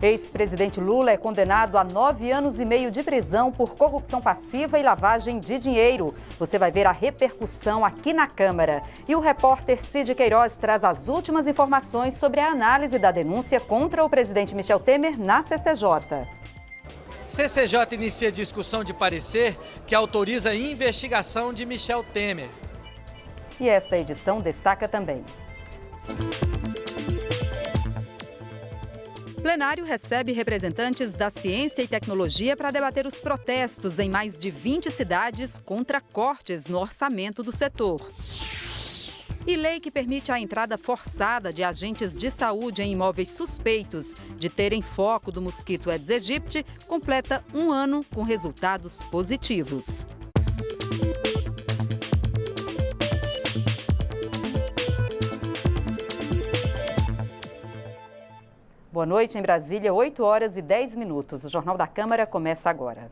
Ex-presidente Lula é condenado a 9 anos e meio de prisão por corrupção passiva e lavagem de dinheiro. Você vai ver a repercussão aqui na Câmara. E o repórter Cid Queiroz traz as últimas informações sobre a análise da denúncia contra o presidente Michel Temer na CCJ. CCJ inicia discussão de parecer que autoriza a investigação de Michel Temer. E esta edição destaca também. Plenário recebe representantes da ciência e tecnologia para debater os protestos em mais de 20 cidades contra cortes no orçamento do setor. E lei que permite a entrada forçada de agentes de saúde em imóveis suspeitos de terem foco do mosquito Aedes aegypti completa um ano com resultados positivos. Boa noite em Brasília, 8 horas e 10 minutos. O Jornal da Câmara começa agora.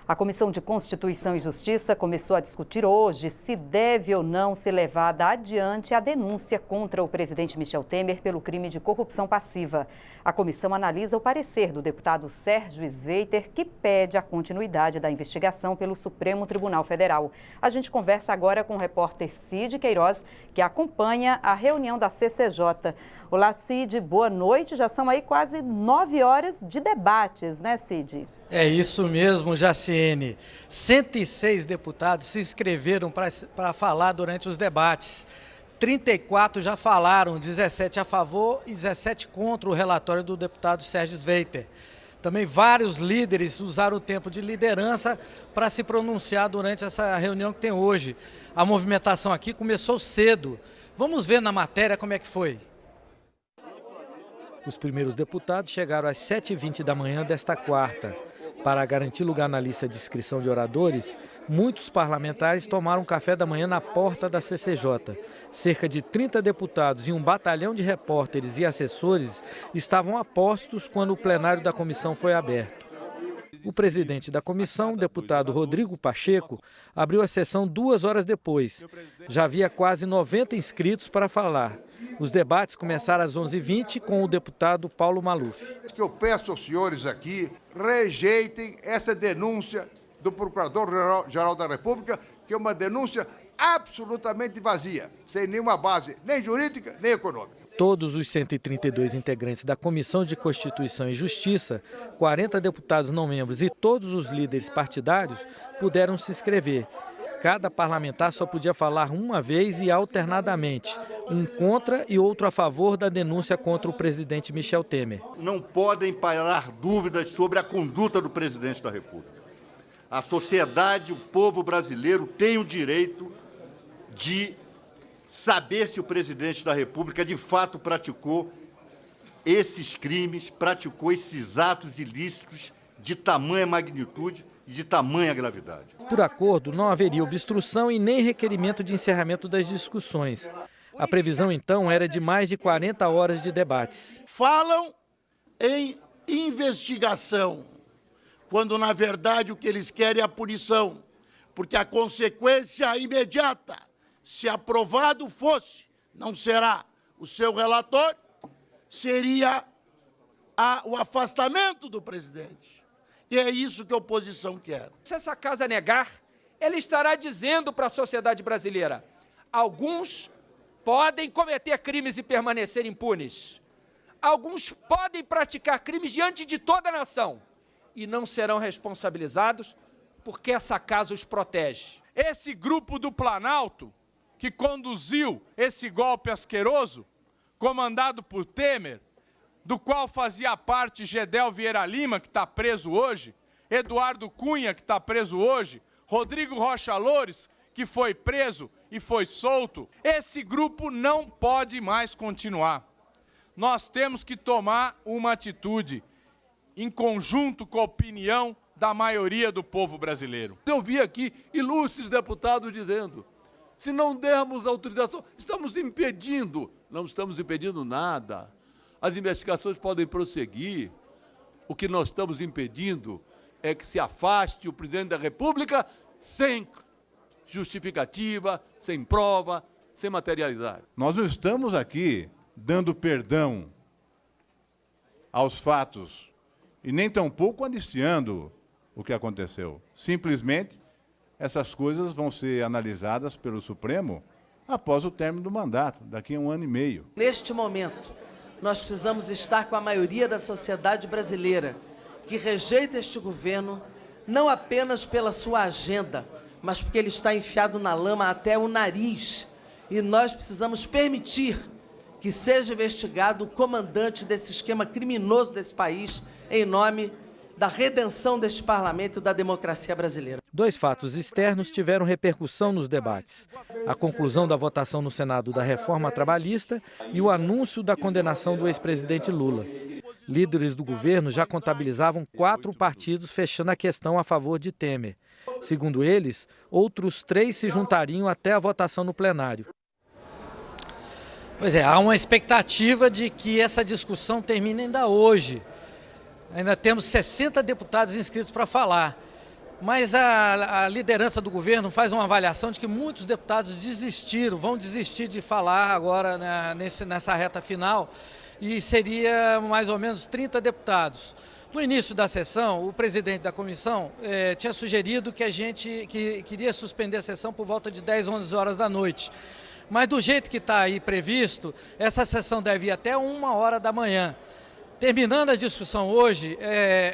A Comissão de Constituição e Justiça começou a discutir hoje se deve ou não ser levada adiante a denúncia contra o presidente Michel Temer pelo crime de corrupção passiva. A comissão analisa o parecer do deputado Sérgio Sveiter, que pede a continuidade da investigação pelo Supremo Tribunal Federal. A gente conversa agora com o repórter Cid Queiroz, que acompanha a reunião da CCJ. Olá, Cid, boa noite. Já são aí quase 9 horas de debates, né, Cid? É isso mesmo, Jaciene. 106 deputados se inscreveram para falar durante os debates. 34 já falaram, 17 a favor e 17 contra o relatório do deputado Sérgio Sveiter. Também vários líderes usaram o tempo de liderança para se pronunciar durante essa reunião que tem hoje. A movimentação aqui começou cedo. Vamos ver na matéria como é que foi. Os primeiros deputados chegaram às 7h20 da manhã desta quarta. Para garantir lugar na lista de inscrição de oradores, muitos parlamentares tomaram café da manhã na porta da CCJ. Cerca de 30 deputados e um batalhão de repórteres e assessores estavam a postos quando o plenário da comissão foi aberto. O presidente da comissão, o deputado Rodrigo Pacheco, abriu a sessão 2 horas depois. Já havia quase 90 inscritos para falar. Os debates começaram às 11h20 com o deputado Paulo Maluf. Eu peço aos senhores aqui, rejeitem essa denúncia do Procurador-Geral da República, que é uma denúncia absolutamente vazia, sem nenhuma base nem jurídica nem econômica. Todos os 132 integrantes da Comissão de Constituição e Justiça, 40 deputados não membros e todos os líderes partidários puderam se inscrever. Cada parlamentar só podia falar uma vez e alternadamente, um contra e outro a favor da denúncia contra o presidente Michel Temer. Não podem pairar dúvidas sobre a conduta do presidente da República. A sociedade, o povo brasileiro tem o direito de saber se o presidente da República de fato praticou esses crimes, praticou esses atos ilícitos de tamanha magnitude e de tamanha gravidade. Por acordo, não haveria obstrução e nem requerimento de encerramento das discussões. A previsão, então, era de mais de 40 horas de debates. Falam em investigação, quando, na verdade, o que eles querem é a punição, porque a consequência imediata, se aprovado fosse, não será o seu relatório, seria o afastamento do presidente. E é isso que a oposição quer. Se essa casa negar, ela estará dizendo para a sociedade brasileira: alguns podem cometer crimes e permanecer impunes. Alguns podem praticar crimes diante de toda a nação e não serão responsabilizados porque essa casa os protege. Esse grupo do Planalto, que conduziu esse golpe asqueroso, comandado por Temer, do qual fazia parte Gedel Vieira Lima, que está preso hoje, Eduardo Cunha, que está preso hoje, Rodrigo Rocha Loures, que foi preso e foi solto. Esse grupo não pode mais continuar. Nós temos que tomar uma atitude em conjunto com a opinião da maioria do povo brasileiro. Eu vi aqui ilustres deputados dizendo: se não dermos autorização, estamos impedindo. Não estamos impedindo nada. As investigações podem prosseguir. O que nós estamos impedindo é que se afaste o presidente da República sem justificativa, sem prova, sem materialidade. Nós não estamos aqui dando perdão aos fatos e nem tampouco anistiando o que aconteceu. Simplesmente, essas coisas vão ser analisadas pelo Supremo após o término do mandato, daqui a 1 ano e meio. Neste momento, nós precisamos estar com a maioria da sociedade brasileira, que rejeita este governo, não apenas pela sua agenda, mas porque ele está enfiado na lama até o nariz. E nós precisamos permitir que seja investigado o comandante desse esquema criminoso desse país, em nome da redenção deste parlamento e da democracia brasileira. 2 fatos externos tiveram repercussão nos debates: a conclusão da votação no Senado da reforma trabalhista e o anúncio da condenação do ex-presidente Lula. Líderes do governo já contabilizavam 4 partidos fechando a questão a favor de Temer. Segundo eles, outros 3 se juntariam até a votação no plenário. Pois é, há uma expectativa de que essa discussão termine ainda hoje. Ainda temos 60 deputados inscritos para falar. Mas a liderança do governo faz uma avaliação de que muitos deputados vão desistir de falar agora nessa reta final, e seria mais ou menos 30 deputados. No início da sessão, o presidente da comissão tinha sugerido que a gente queria suspender a sessão por volta de 10, 11 horas da noite. Mas do jeito que está aí previsto, essa sessão deve ir até 1h da manhã. Terminando a discussão hoje,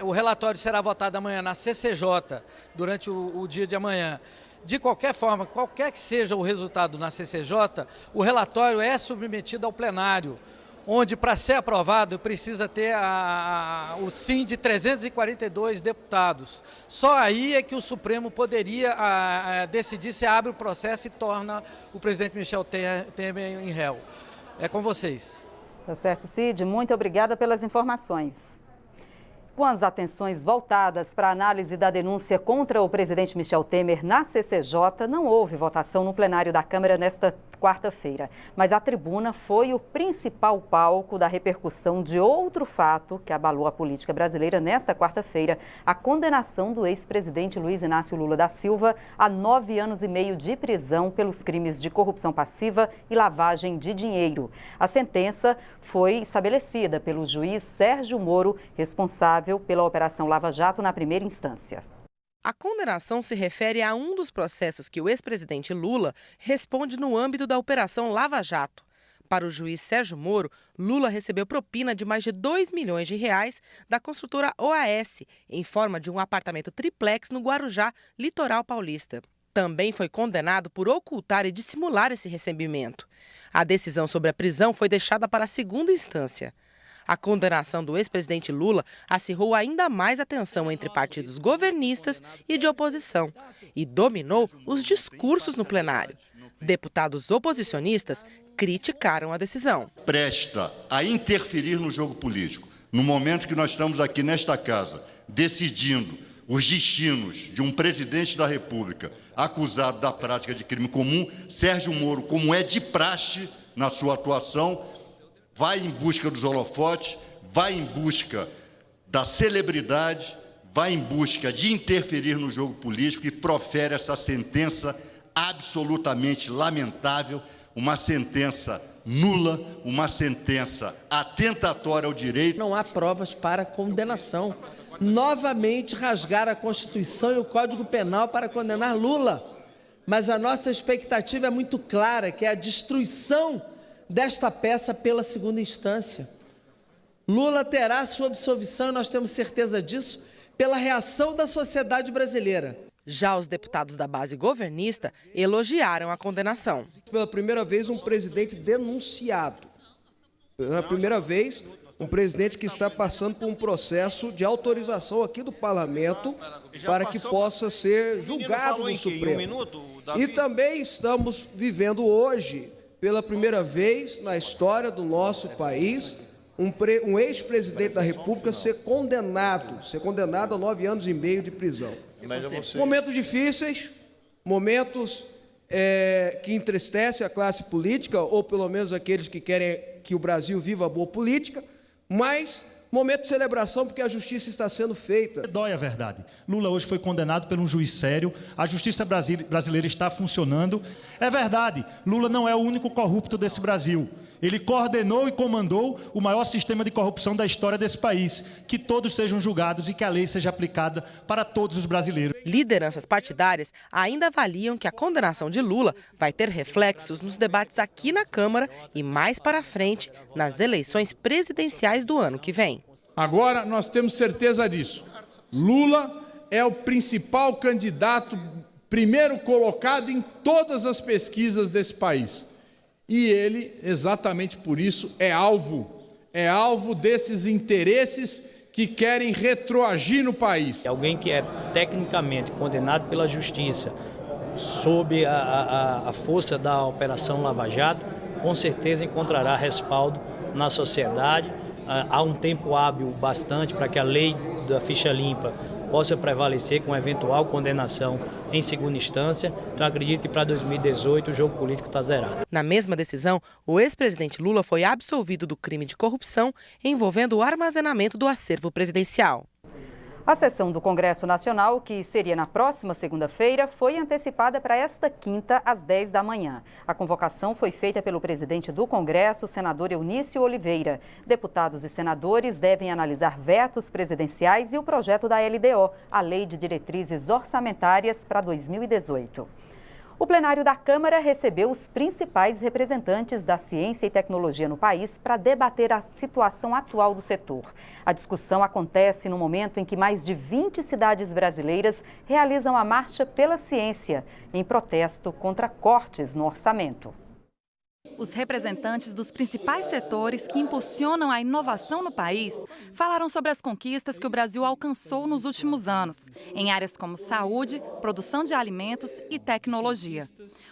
o relatório será votado amanhã na CCJ, durante o dia de amanhã. De qualquer forma, qualquer que seja o resultado na CCJ, o relatório é submetido ao plenário, onde, para ser aprovado, precisa ter o sim de 342 deputados. Só aí é que o Supremo poderia decidir se abre o processo e torna o presidente Michel Temer em réu. É com vocês. Tá certo, Cid. Muito obrigada pelas informações. Com as atenções voltadas para a análise da denúncia contra o presidente Michel Temer na CCJ, não houve votação no plenário da Câmara nesta quarta-feira. Mas a tribuna foi o principal palco da repercussão de outro fato que abalou a política brasileira nesta quarta-feira: a condenação do ex-presidente Luiz Inácio Lula da Silva a 9 anos e meio de prisão pelos crimes de corrupção passiva e lavagem de dinheiro. A sentença foi estabelecida pelo juiz Sérgio Moro, responsável pela Operação Lava Jato na primeira instância. A condenação se refere a um dos processos que o ex-presidente Lula responde no âmbito da Operação Lava Jato. Para o juiz Sérgio Moro, Lula recebeu propina de mais de R$2 milhões da construtora OAS, em forma de um apartamento triplex no Guarujá, litoral paulista. Também foi condenado por ocultar e dissimular esse recebimento. A decisão sobre a prisão foi deixada para a segunda instância. A condenação do ex-presidente Lula acirrou ainda mais a tensão entre partidos governistas e de oposição e dominou os discursos no plenário. Deputados oposicionistas criticaram a decisão. Presta a interferir no jogo político, no momento que nós estamos aqui nesta casa, decidindo os destinos de um presidente da República acusado da prática de crime comum. Sérgio Moro, como é de praxe na sua atuação, vai em busca dos holofotes, vai em busca da celebridade, vai em busca de interferir no jogo político e profere essa sentença absolutamente lamentável, uma sentença nula, uma sentença atentatória ao direito. Não há provas para condenação. Novamente rasgar a Constituição e o Código Penal para condenar Lula. Mas a nossa expectativa é muito clara, que é a destruição desta peça pela segunda instância. Lula terá sua absolvição, e nós temos certeza disso, pela reação da sociedade brasileira. Já os deputados da base governista elogiaram a condenação. Pela primeira vez, um presidente denunciado. Pela primeira vez, um presidente que está passando por um processo de autorização aqui do Parlamento para que possa ser julgado no Supremo. E também estamos vivendo hoje, pela primeira vez na história do nosso país, um ex-presidente da República ser condenado a 9 anos e meio de prisão. Momentos difíceis, momentos que entristecem a classe política, ou pelo menos aqueles que querem que o Brasil viva a boa política, mas Momento de celebração porque a justiça está sendo feita. Dói a verdade. Lula hoje foi condenado por um juiz sério, a justiça brasileira está funcionando. É verdade, Lula não é o único corrupto desse Brasil. Ele coordenou e comandou o maior sistema de corrupção da história desse país. Que todos sejam julgados e que a lei seja aplicada para todos os brasileiros. Lideranças partidárias ainda avaliam que a condenação de Lula vai ter reflexos nos debates aqui na Câmara e mais para frente nas eleições presidenciais do ano que vem. Agora nós temos certeza disso. Lula é o principal candidato, primeiro colocado em todas as pesquisas desse país. E ele, exatamente por isso, é alvo desses interesses que querem retroagir no país. Alguém que é tecnicamente condenado pela justiça sob a força da Operação Lava Jato, com certeza encontrará respaldo na sociedade. Há um tempo hábil bastante para que a lei da ficha limpa possa prevalecer com eventual condenação em segunda instância. Então acredito que para 2018 o jogo político está zerado. Na mesma decisão, o ex-presidente Lula foi absolvido do crime de corrupção envolvendo o armazenamento do acervo presidencial. A sessão do Congresso Nacional, que seria na próxima segunda-feira, foi antecipada para esta quinta, às 10 da manhã. A convocação foi feita pelo presidente do Congresso, senador Eunício Oliveira. Deputados e senadores devem analisar vetos presidenciais e o projeto da LDO, a Lei de Diretrizes Orçamentárias para 2018. O plenário da Câmara recebeu os principais representantes da ciência e tecnologia no país para debater a situação atual do setor. A discussão acontece no momento em que mais de 20 cidades brasileiras realizam a Marcha pela Ciência, em protesto contra cortes no orçamento. Os representantes dos principais setores que impulsionam a inovação no país falaram sobre as conquistas que o Brasil alcançou nos últimos anos, em áreas como saúde, produção de alimentos e tecnologia.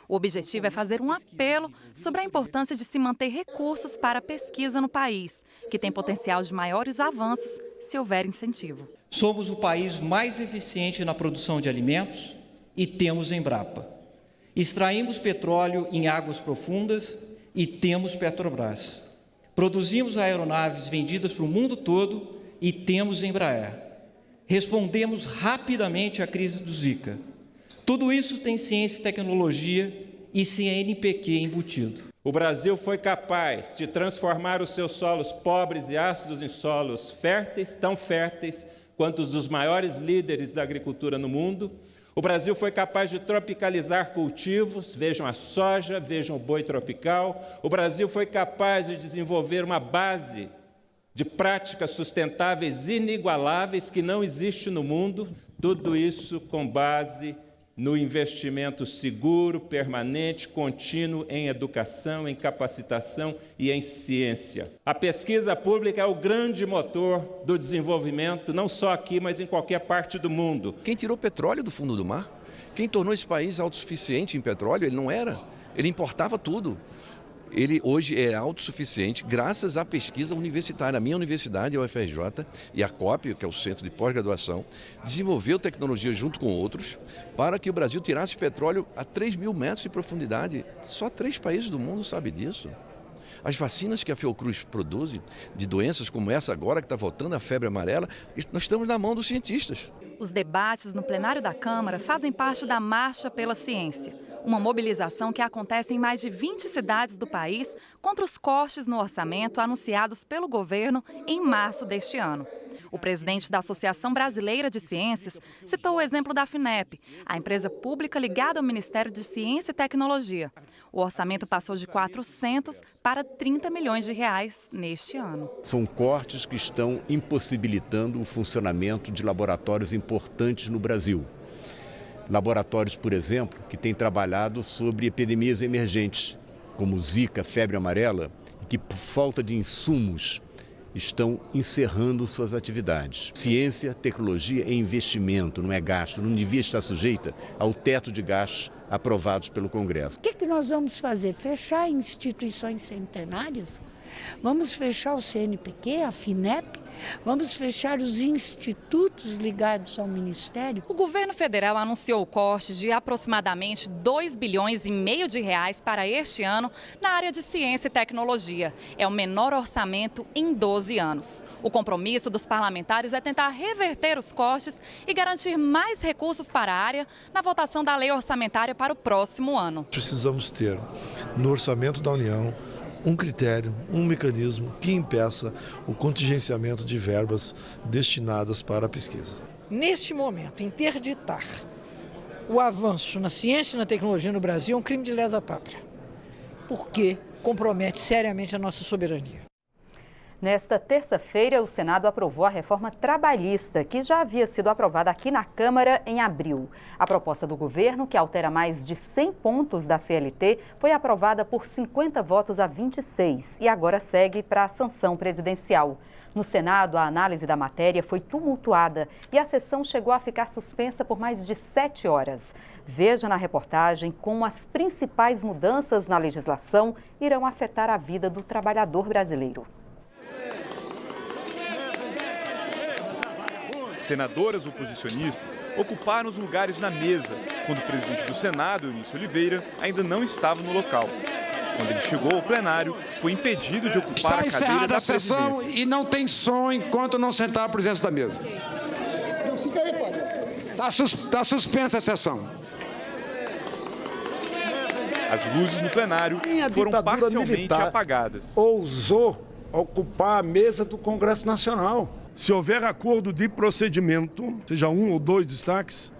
O objetivo é fazer um apelo sobre a importância de se manter recursos para a pesquisa no país, que tem potencial de maiores avanços se houver incentivo. Somos o país mais eficiente na produção de alimentos e temos Embrapa. Extraímos petróleo em águas profundas e temos Petrobras. Produzimos aeronaves vendidas para o mundo todo e temos Embraer. Respondemos rapidamente à crise do Zika. Tudo isso tem ciência e tecnologia e CNPq embutido. O Brasil foi capaz de transformar os seus solos pobres e ácidos em solos férteis, tão férteis quanto os dos maiores líderes da agricultura no mundo. O Brasil foi capaz de tropicalizar cultivos, vejam a soja, vejam o boi tropical. O Brasil foi capaz de desenvolver uma base de práticas sustentáveis inigualáveis que não existe no mundo. Tudo isso com base no investimento seguro, permanente, contínuo em educação, em capacitação e em ciência. A pesquisa pública é o grande motor do desenvolvimento, não só aqui, mas em qualquer parte do mundo. Quem tirou petróleo do fundo do mar? Quem tornou esse país autossuficiente em petróleo? Ele não era. Ele importava tudo. Ele hoje é autossuficiente graças à pesquisa universitária. A minha universidade, a UFRJ, e a COP, que é o Centro de Pós-Graduação, desenvolveu tecnologia junto com outros para que o Brasil tirasse petróleo a 3 mil metros de profundidade. Só 3 países do mundo sabem disso. As vacinas que a Fiocruz produz, de doenças como essa agora, que está voltando a febre amarela, nós estamos na mão dos cientistas. Os debates no plenário da Câmara fazem parte da Marcha pela Ciência, uma mobilização que acontece em mais de 20 cidades do país contra os cortes no orçamento anunciados pelo governo em março deste ano. O presidente da Associação Brasileira de Ciências citou o exemplo da FINEP, a empresa pública ligada ao Ministério de Ciência e Tecnologia. O orçamento passou de 400 para 30 milhões de reais neste ano. São cortes que estão impossibilitando o funcionamento de laboratórios importantes no Brasil. Laboratórios, por exemplo, que têm trabalhado sobre epidemias emergentes, como Zika, febre amarela, e que por falta de insumos estão encerrando suas atividades. Ciência, tecnologia é investimento, não é gasto, não devia estar sujeita ao teto de gastos aprovados pelo Congresso. O que nós vamos fazer? Fechar instituições centenárias? vamos fechar o CNPq, a FINEP, vamos fechar os institutos ligados ao Ministério. O governo federal anunciou cortes de aproximadamente 2,5 bilhões de reais para este ano na área de ciência e tecnologia. É o menor orçamento em 12 anos. O compromisso dos parlamentares é tentar reverter os cortes e garantir mais recursos para a área na votação da lei orçamentária para o próximo ano. Precisamos ter no orçamento da União um critério, um mecanismo que impeça o contingenciamento de verbas destinadas para a pesquisa. Neste momento, interditar o avanço na ciência e na tecnologia no Brasil é um crime de lesa pátria, porque compromete seriamente a nossa soberania. Nesta terça-feira, o Senado aprovou a reforma trabalhista, que já havia sido aprovada aqui na Câmara em abril. A proposta do governo, que altera mais de 100 pontos da CLT, foi aprovada por 50 votos a 26 e agora segue para a sanção presidencial. No Senado, a análise da matéria foi tumultuada e a sessão chegou a ficar suspensa por mais de 7 horas. Veja na reportagem como as principais mudanças na legislação irão afetar a vida do trabalhador brasileiro. Senadoras oposicionistas ocuparam os lugares na mesa, quando o presidente do Senado, Eunício Oliveira, ainda não estava no local. Quando ele chegou ao plenário, foi impedido de ocupar a cadeira da presidência. Está encerrada a sessão e não tem som enquanto não sentar a presença da mesa. Está suspensa a sessão. As luzes no plenário foram parcialmente apagadas. Ousou ocupar a mesa do Congresso Nacional. Se houver acordo de procedimento, seja um ou dois destaques,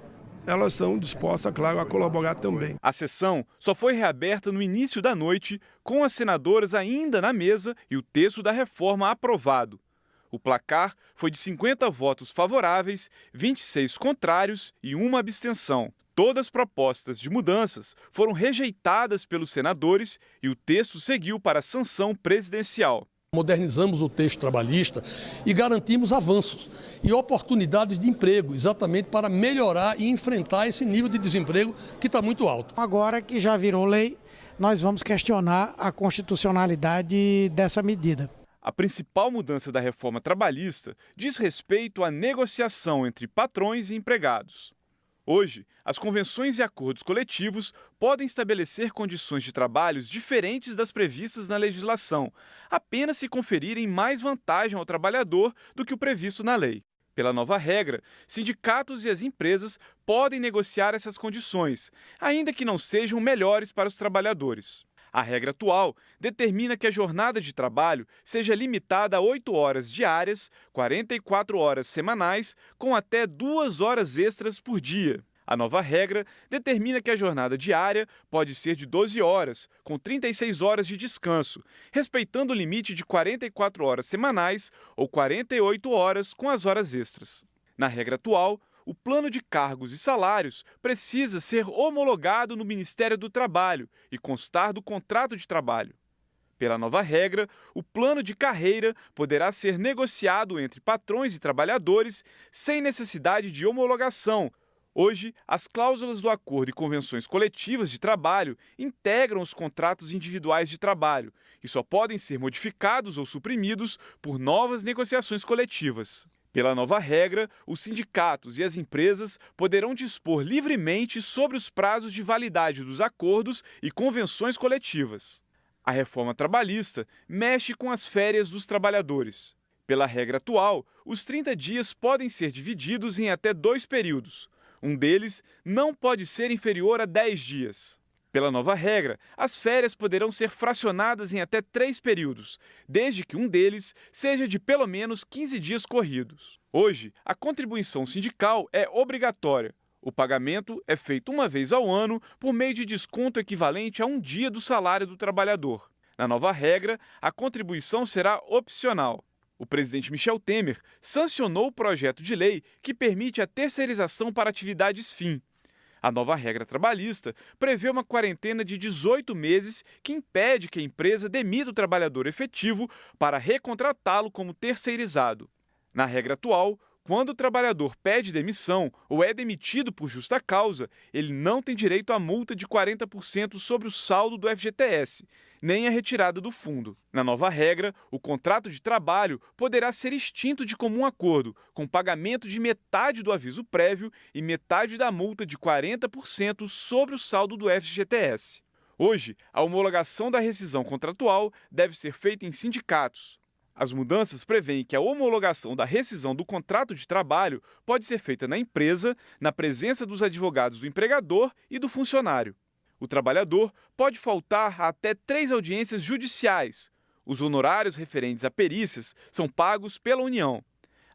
elas estão dispostas, claro, a colaborar também. A sessão só foi reaberta no início da noite, com as senadoras ainda na mesa e o texto da reforma aprovado. O placar foi de 50 votos favoráveis, 26 contrários e uma abstenção. Todas as propostas de mudanças foram rejeitadas pelos senadores e o texto seguiu para a sanção presidencial. Modernizamos o texto trabalhista e garantimos avanços e oportunidades de emprego, exatamente para melhorar e enfrentar esse nível de desemprego que está muito alto. Agora que já virou lei, nós vamos questionar a constitucionalidade dessa medida. A principal mudança da reforma trabalhista diz respeito à negociação entre patrões e empregados. Hoje, as convenções e acordos coletivos podem estabelecer condições de trabalhos diferentes das previstas na legislação, apenas se conferirem mais vantagem ao trabalhador do que o previsto na lei. Pela nova regra, sindicatos e as empresas podem negociar essas condições, ainda que não sejam melhores para os trabalhadores. A regra atual determina que a jornada de trabalho seja limitada a 8 horas diárias, 44 horas semanais, com até 2 horas extras por dia. A nova regra determina que a jornada diária pode ser de 12 horas, com 36 horas de descanso, respeitando o limite de 44 horas semanais ou 48 horas com as horas extras. Na regra atual, o plano de cargos e salários precisa ser homologado no Ministério do Trabalho e constar do contrato de trabalho. Pela nova regra, o plano de carreira poderá ser negociado entre patrões e trabalhadores sem necessidade de homologação. Hoje, as cláusulas do acordo e convenções coletivas de trabalho integram os contratos individuais de trabalho e só podem ser modificados ou suprimidos por novas negociações coletivas. Pela nova regra, os sindicatos e as empresas poderão dispor livremente sobre os prazos de validade dos acordos e convenções coletivas. A reforma trabalhista mexe com as férias dos trabalhadores. Pela regra atual, os 30 dias podem ser divididos em até 2 períodos. Um deles não pode ser inferior a 10 dias. Pela nova regra, as férias poderão ser fracionadas em até 3 períodos, desde que um deles seja de pelo menos 15 dias corridos. Hoje, a contribuição sindical é obrigatória. O pagamento é feito uma vez ao ano por meio de desconto equivalente a 1 dia do salário do trabalhador. Na nova regra, a contribuição será opcional. O presidente Michel Temer sancionou o projeto de lei que permite a terceirização para atividades fim. A nova regra trabalhista prevê uma quarentena de 18 meses que impede que a empresa demita o trabalhador efetivo para recontratá-lo como terceirizado. Na regra atual, Quando o trabalhador pede demissão ou é demitido por justa causa, ele não tem direito à multa de 40% sobre o saldo do FGTS, nem a retirada do fundo. Na nova regra, o contrato de trabalho poderá ser extinto de comum acordo, com pagamento de metade do aviso prévio e metade da multa de 40% sobre o saldo do FGTS. Hoje, a homologação da rescisão contratual deve ser feita em sindicatos. As mudanças prevêem que a homologação da rescisão do contrato de trabalho pode ser feita na empresa, na presença dos advogados do empregador e do funcionário. O trabalhador pode faltar a até 3 audiências judiciais. Os honorários referentes a perícias são pagos pela União.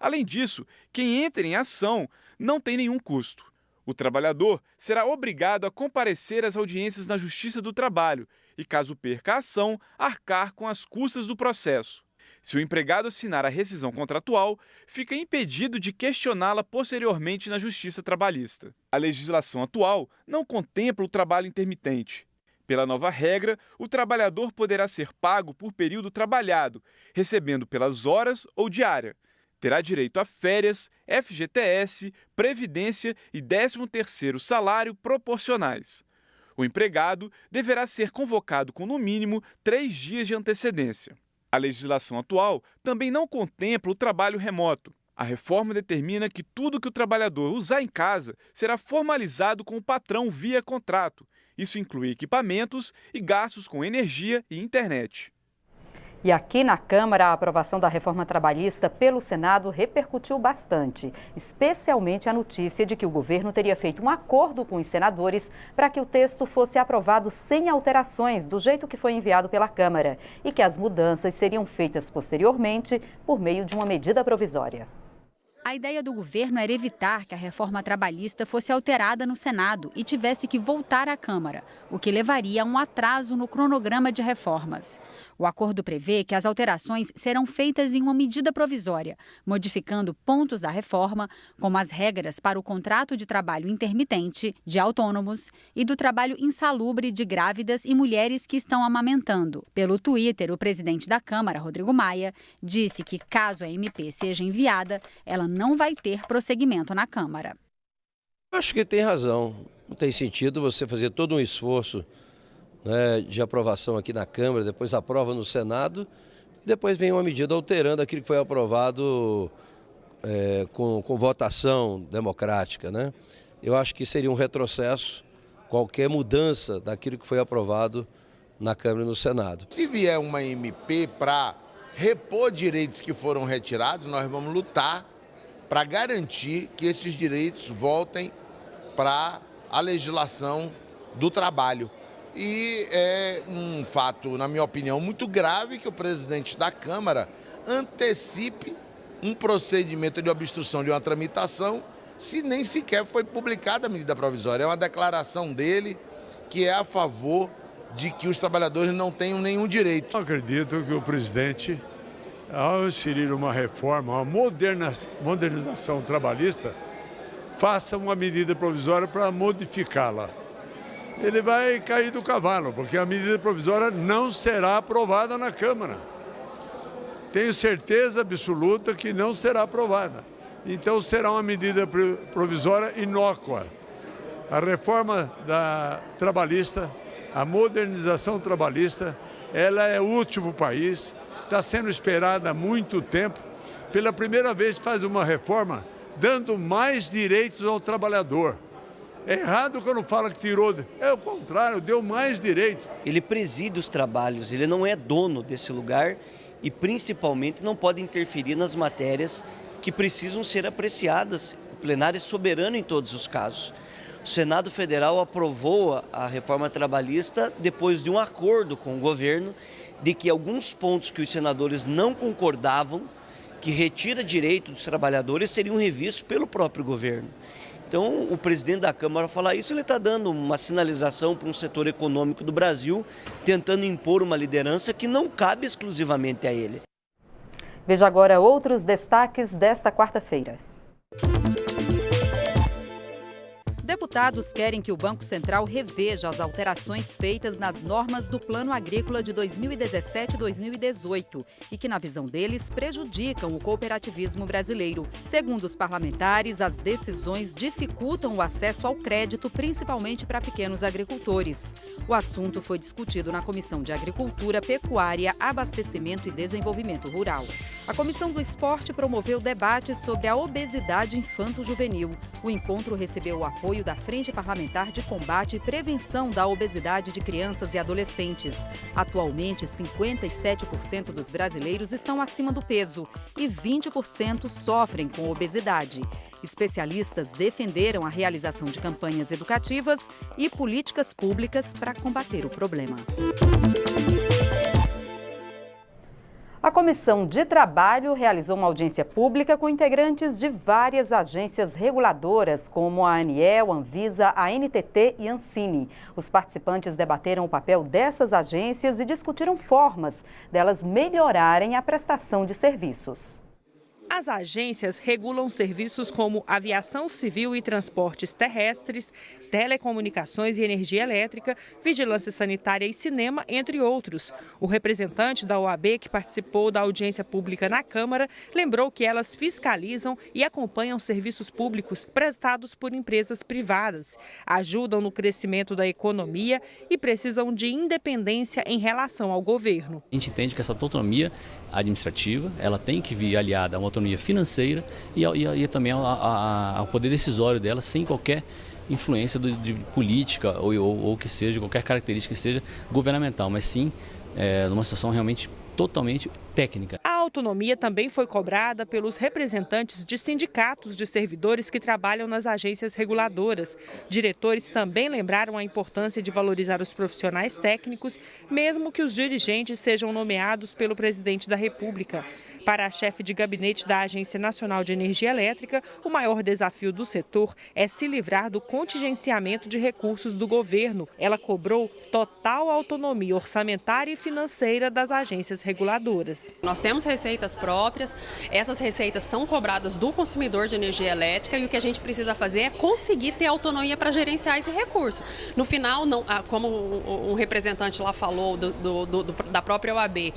Além disso, quem entra em ação não tem nenhum custo. O trabalhador será obrigado a comparecer às audiências na Justiça do Trabalho e, caso perca a ação, arcar com as custas do processo. Se o empregado assinar a rescisão contratual, fica impedido de questioná-la posteriormente na Justiça Trabalhista. A legislação atual não contempla o trabalho intermitente. Pela nova regra, o trabalhador poderá ser pago por período trabalhado, recebendo pelas horas ou diária. Terá direito a férias, FGTS, Previdência e 13º salário proporcionais. O empregado deverá ser convocado com, no mínimo, 3 dias de antecedência. A legislação atual também não contempla o trabalho remoto. A reforma determina que tudo que o trabalhador usar em casa será formalizado com o patrão via contrato. Isso inclui equipamentos e gastos com energia e internet. E aqui na Câmara, a aprovação da reforma trabalhista pelo Senado repercutiu bastante, especialmente a notícia de que o governo teria feito um acordo com os senadores para que o texto fosse aprovado sem alterações, do jeito que foi enviado pela Câmara, e que as mudanças seriam feitas posteriormente por meio de uma medida provisória. A ideia do governo era evitar que a reforma trabalhista fosse alterada no Senado e tivesse que voltar à Câmara, o que levaria a um atraso no cronograma de reformas. O acordo prevê que as alterações serão feitas em uma medida provisória, modificando pontos da reforma, como as regras para o contrato de trabalho intermitente, de autônomos e do trabalho insalubre de grávidas e mulheres que estão amamentando. Pelo Twitter, o presidente da Câmara, Rodrigo Maia, disse que, caso a MP seja enviada, ela não vai ter prosseguimento na Câmara. Acho que tem razão. Não tem sentido você fazer todo um esforço, né, de aprovação aqui na Câmara, depois aprova no Senado e depois vem uma medida alterando aquilo que foi aprovado com votação democrática, né? Eu acho que seria um retrocesso qualquer mudança daquilo que foi aprovado na Câmara e no Senado. Se vier uma MP para repor direitos que foram retirados, nós vamos lutar para garantir que esses direitos voltem para a legislação do trabalho. E é um fato, na minha opinião, muito grave que o presidente da Câmara antecipe um procedimento de obstrução de uma tramitação se nem sequer foi publicada a medida provisória. É uma declaração dele que é a favor de que os trabalhadores não tenham nenhum direito. Eu acredito que o presidente, ao inserir uma reforma, uma modernização trabalhista, faça uma medida provisória para modificá-la. Ele vai cair do cavalo, porque a medida provisória não será aprovada na Câmara. Tenho certeza absoluta que não será aprovada. Então será uma medida provisória inócua. A reforma trabalhista, a modernização trabalhista, ela é útil para o país, está sendo esperada há muito tempo. Pela primeira vez faz uma reforma dando mais direitos ao trabalhador. É errado quando fala que tirou, é o contrário, deu mais direito. Ele preside os trabalhos, ele não é dono desse lugar e principalmente não pode interferir nas matérias que precisam ser apreciadas. O plenário é soberano em todos os casos. O Senado Federal aprovou a reforma trabalhista depois de um acordo com o governo de que alguns pontos que os senadores não concordavam, que retira direito dos trabalhadores, seriam revistos pelo próprio governo. Então, o presidente da Câmara falar isso, ele está dando uma sinalização para um setor econômico do Brasil, tentando impor uma liderança que não cabe exclusivamente a ele. Veja agora outros destaques desta quarta-feira. Deputados querem que o Banco Central reveja as alterações feitas nas normas do Plano Agrícola de 2017-2018 e que, na visão deles, prejudicam o cooperativismo brasileiro. Segundo os parlamentares, as decisões dificultam o acesso ao crédito, principalmente para pequenos agricultores. O assunto foi discutido na Comissão de Agricultura, Pecuária, Abastecimento e Desenvolvimento Rural. A Comissão do Esporte promoveu debates sobre a obesidade infanto-juvenil. O encontro recebeu o apoio da Frente Parlamentar de Combate e Prevenção da Obesidade de Crianças e Adolescentes. Atualmente, 57% dos brasileiros estão acima do peso e 20% sofrem com obesidade. Especialistas defenderam a realização de campanhas educativas e políticas públicas para combater o problema. A Comissão de Trabalho realizou uma audiência pública com integrantes de várias agências reguladoras, como a Aniel, Anvisa, a NTT e Ancine. Os participantes debateram o papel dessas agências e discutiram formas delas melhorarem a prestação de serviços. As agências regulam serviços como aviação civil e transportes terrestres, telecomunicações e energia elétrica, vigilância sanitária e cinema, entre outros. O representante da OAB, que participou da audiência pública na Câmara, lembrou que elas fiscalizam e acompanham serviços públicos prestados por empresas privadas, ajudam no crescimento da economia e precisam de independência em relação ao governo. A gente entende que essa autonomia administrativa ela tem que vir aliada a uma autonomia financeira e também ao poder decisório dela, sem qualquer influência de política ou que seja, qualquer característica que seja governamental, mas sim numa situação realmente totalmente técnica. A autonomia também foi cobrada pelos representantes de sindicatos de servidores que trabalham nas agências reguladoras. Diretores também lembraram a importância de valorizar os profissionais técnicos, mesmo que os dirigentes sejam nomeados pelo presidente da República. Para a chefe de gabinete da Agência Nacional de Energia Elétrica, o maior desafio do setor é se livrar do contingenciamento de recursos do governo. Ela cobrou total autonomia orçamentária e financeira das agências reguladoras. Nós temos receitas próprias, essas receitas são cobradas do consumidor de energia elétrica e o que a gente precisa fazer é conseguir ter autonomia para gerenciar esse recurso. No final, não, como um representante lá falou da própria OAB,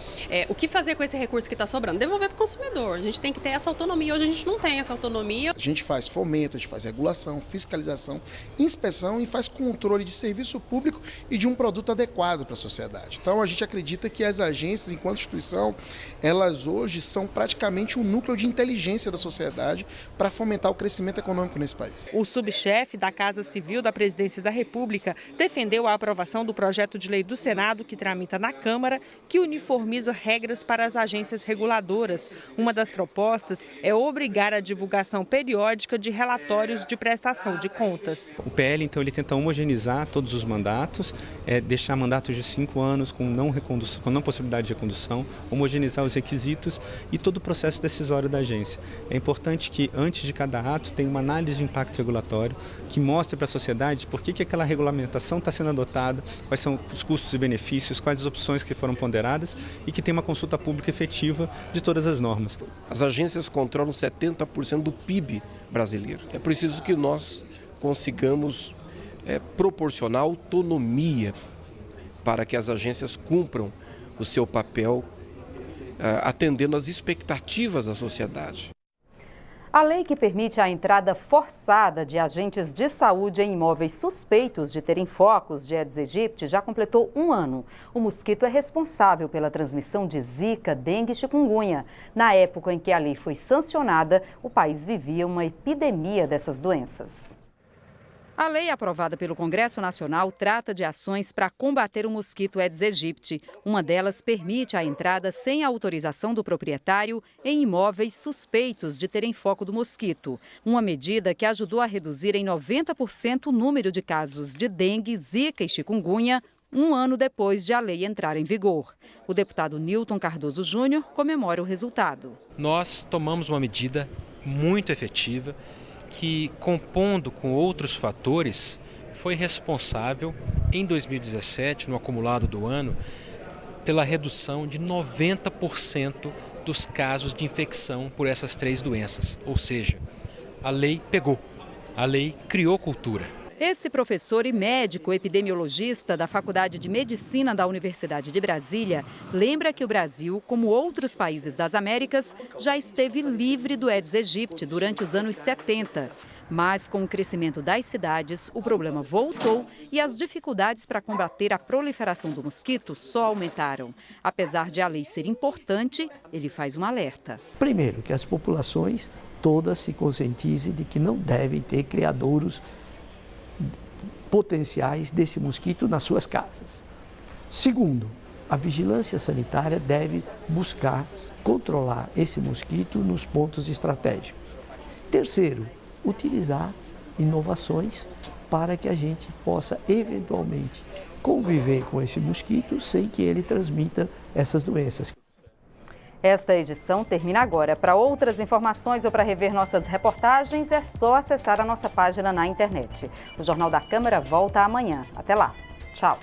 o que fazer com esse recurso que está sobrando? Devolver para o consumidor. A gente tem que ter essa autonomia. Hoje a gente não tem essa autonomia. A gente faz fomento, a gente faz regulação, fiscalização, inspeção e faz controle de serviço público e de um produto adequado para a sociedade. Então a gente acredita que as agências, enquanto instituição, elas hoje são praticamente um núcleo de inteligência da sociedade para fomentar o crescimento econômico nesse país. O subchefe da Casa Civil da Presidência da República defendeu a aprovação do projeto de lei do Senado que tramita na Câmara, que uniformiza regras para as agências reguladoras. Uma das propostas é obrigar a divulgação periódica de relatórios de prestação de contas. O PL, então, ele tenta homogeneizar todos os mandatos, deixar mandatos de 5 anos com não possibilidade de recondução, homogeneizar os requisitos e todo o processo decisório da agência. É importante que, antes de cada ato, tenha uma análise de impacto regulatório que mostre para a sociedade por que aquela regulamentação está sendo adotada, quais são os custos e benefícios, quais as opções que foram ponderadas e que tenha uma consulta pública efetiva de todas as normas. As agências controlam 70% do PIB brasileiro. É preciso que nós consigamos proporcionar autonomia para que as agências cumpram o seu papel atendendo às expectativas da sociedade. A lei que permite a entrada forçada de agentes de saúde em imóveis suspeitos de terem focos de Aedes aegypti já completou 1 ano. O mosquito é responsável pela transmissão de zika, dengue e chikungunya. Na época em que a lei foi sancionada, o país vivia uma epidemia dessas doenças. A lei aprovada pelo Congresso Nacional trata de ações para combater o mosquito Aedes aegypti. Uma delas permite a entrada sem autorização do proprietário em imóveis suspeitos de terem foco do mosquito. Uma medida que ajudou a reduzir em 90% o número de casos de dengue, zika e chikungunya 1 ano depois de a lei entrar em vigor. O deputado Nilton Cardoso Júnior comemora o resultado. Nós tomamos uma medida muito efetiva que, compondo com outros fatores, foi responsável, em 2017, no acumulado do ano, pela redução de 90% dos casos de infecção por essas 3 doenças. Ou seja, a lei pegou, a lei criou cultura. Esse professor e médico epidemiologista da Faculdade de Medicina da Universidade de Brasília lembra que o Brasil, como outros países das Américas, já esteve livre do Aedes aegypti durante os anos 70. Mas com o crescimento das cidades, o problema voltou e as dificuldades para combater a proliferação do mosquito só aumentaram. Apesar de a lei ser importante, ele faz um alerta. Primeiro, que as populações todas se conscientizem de que não devem ter criadouros potenciais desse mosquito nas suas casas. Segundo, a vigilância sanitária deve buscar controlar esse mosquito nos pontos estratégicos. Terceiro, utilizar inovações para que a gente possa eventualmente conviver com esse mosquito sem que ele transmita essas doenças. Esta edição termina agora. Para outras informações ou para rever nossas reportagens, é só acessar a nossa página na internet. O Jornal da Câmara volta amanhã. Até lá. Tchau.